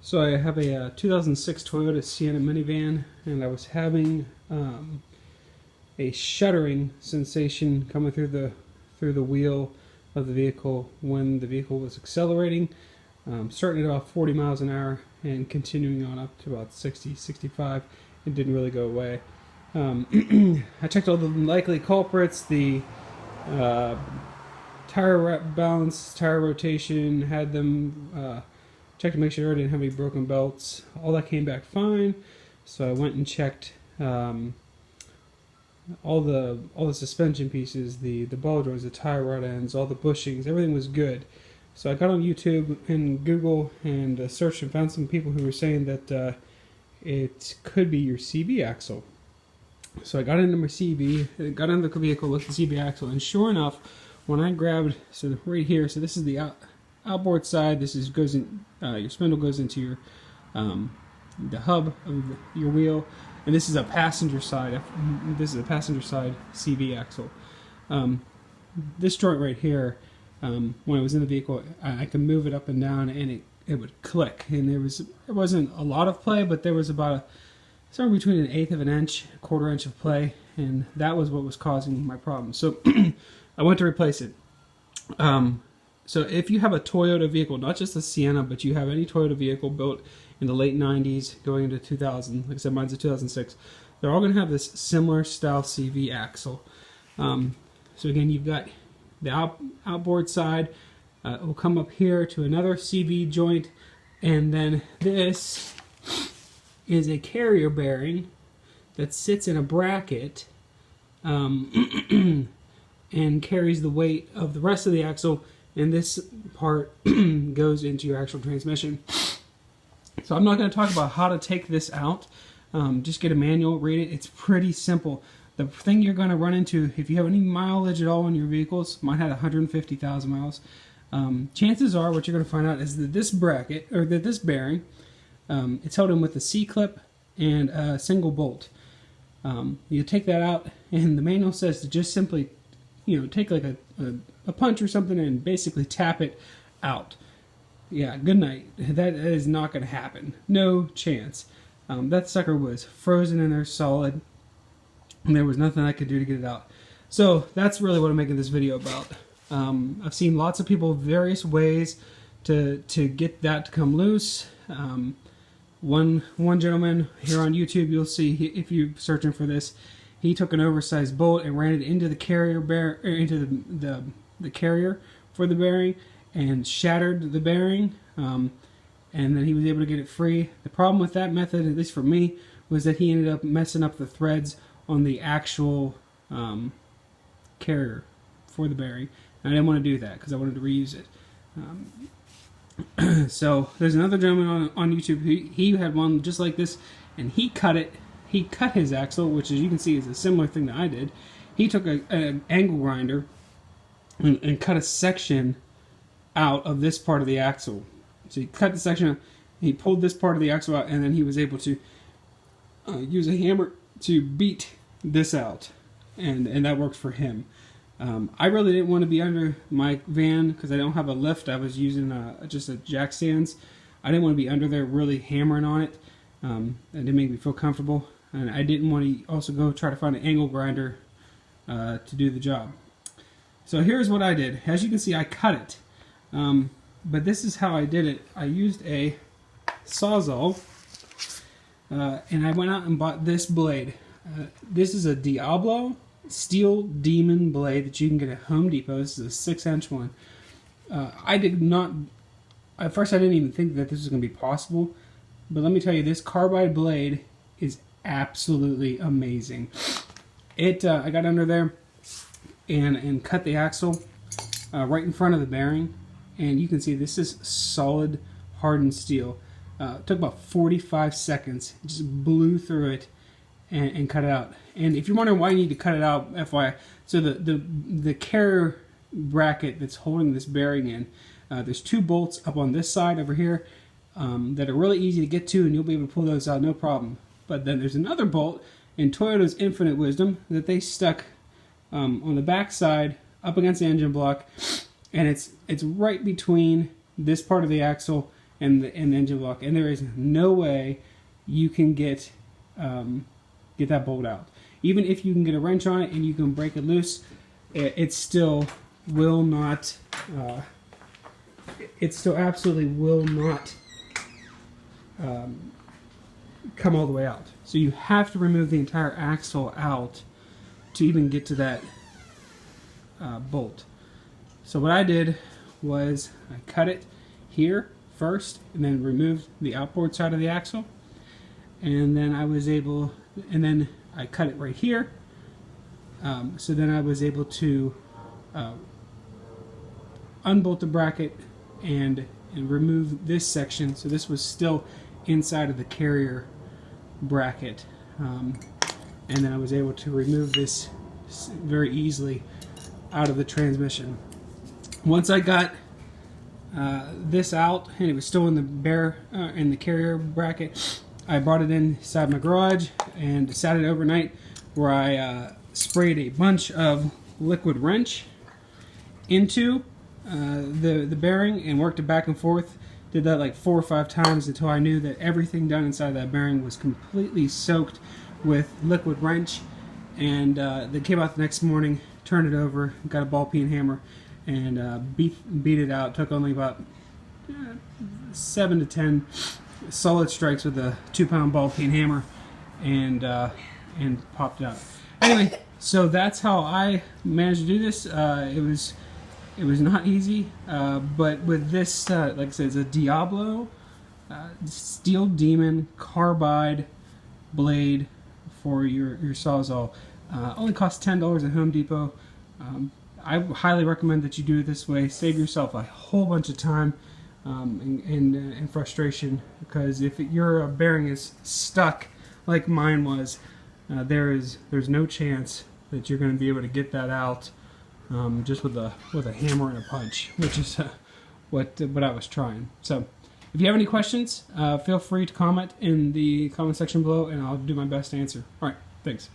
So I have a 2006 Toyota Sienna minivan, and I was having a shuddering sensation coming through the wheel of the vehicle when the vehicle was accelerating, starting it off 40 miles an hour and continuing on up to about 60, 65. It didn't really go away. I checked all the likely culprits, the tire balance, tire rotation, had them checked to make sure I didn't have any broken belts. All that came back fine, so I went and checked all the suspension pieces, the ball joints, the tire rod ends, all the bushings, everything was good. So I got on YouTube and Google and searched and found some people who were saying that it could be your CV axle. So I got into my CV, got into the vehicle, looked at the CV axle, and sure enough, when I grabbed, so right here, so this is the outboard side. This is goes in. Your spindle goes into your the hub of your wheel, and this is a passenger side. This is a passenger side CV axle. This joint right here, when I was in the vehicle, I could move it up and down, and it would click. And there wasn't a lot of play, but there was about somewhere between an eighth of an inch, a quarter inch of play, and that was what was causing my problem. So I went to replace it. So if you have a Toyota vehicle, not just a Sienna, but you have any Toyota vehicle built in the late 90s going into 2000, like I said, mine's a 2006, they're all going to have this similar style CV axle. So again, you've got the outboard side. It will come up here to another CV joint, and then this is a carrier bearing that sits in a bracket and carries the weight of the rest of the axle, and this part goes into your actual transmission. So I'm not going to talk about how to take this out. Just get a manual, read it. It's pretty simple. The thing you're going to run into, if you have any mileage at all on your vehicles, mine had 150,000 miles, chances are what you're going to find out is that this bracket, or that this bearing, it's held in with a C-clip and a single bolt. You take that out, and the manual says to just simply, take like a punch or something and basically tap it out. Yeah, good night. That is not going to happen. No chance. That sucker was frozen in there solid, and there was nothing I could do to get it out. So that's really what I'm making this video about. I've seen lots of people various ways to get that to come loose. One gentleman here on YouTube, you'll see if you're searching for this, he took an oversized bolt and ran it into the carrier into the carrier for the bearing and shattered the bearing, and then he was able to get it free. The problem with that method, at least for me, was that he ended up messing up the threads on the actual carrier for the bearing, and I didn't want to do that because I wanted to reuse it. So there's another gentleman on YouTube. He had one just like this, and he cut it. He cut his axle, which as you can see is a similar thing that I did. He took an angle grinder and cut a section out of this part of the axle. So he cut the section out, he pulled this part of the axle out, and then he was able to use a hammer to beat this out, and that worked for him. I really didn't want to be under my van because I don't have a lift. I was using just a jack stands. I didn't want to be under there really hammering on it. It didn't make me feel comfortable, and I didn't want to also go try to find an angle grinder to do the job. So here's what I did. As you can see, I cut it, but this is how I did it. I used a sawzall, and I went out and bought this blade. This is a Diablo Steel Demon blade that you can get at Home Depot. This is a 6-inch one. I did not, at first I didn't even think that this was going to be possible, but let me tell you, this carbide blade is absolutely amazing. I got under there and cut the axle right in front of the bearing, and you can see this is solid hardened steel. It took about 45 seconds. It just blew through it and cut it out. And if you're wondering why you need to cut it out, FYI, so the carrier bracket that's holding this bearing in, there's two bolts up on this side over here that are really easy to get to, and you'll be able to pull those out no problem. But then there's another bolt in Toyota's infinite wisdom that they stuck on the back side up against the engine block, and it's right between this part of the axle and the engine block, and there is no way you can get that bolt out. Even if you can get a wrench on it and you can break it loose, it still will not. It still absolutely will not come all the way out. So you have to remove the entire axle out to even get to that bolt. So what I did was I cut it here first and then removed the outboard side of the axle, and then I cut it right here. So then I was able to unbolt the bracket and remove this section. So this was still inside of the carrier bracket, and then I was able to remove this very easily out of the transmission. Once I got this out and it was still in the carrier bracket, I brought it inside my garage and sat it overnight, where I sprayed a bunch of liquid wrench into the bearing and worked it back and forth. Did that like 4 or 5 times until I knew that everything done inside that bearing was completely soaked with liquid wrench. And then came out the next morning, turned it over, got a ball peen hammer, and beat it out. Took only about 7 to 10 solid strikes with a 2-pound ball peen hammer, and popped it out. Anyway, so that's how I managed to do this. It was not easy, but with this, like I said, it's a Diablo Steel Demon carbide blade for your sawzall. Only costs $10 at Home Depot. I highly recommend that you do it this way. Save yourself a whole bunch of time and frustration, because if your bearing is stuck like mine was, there's no chance that you're going to be able to get that out just with a hammer and a punch, which is what I was trying. So if you have any questions, feel free to comment in the comment section below, and I'll do my best to answer. All right, thanks.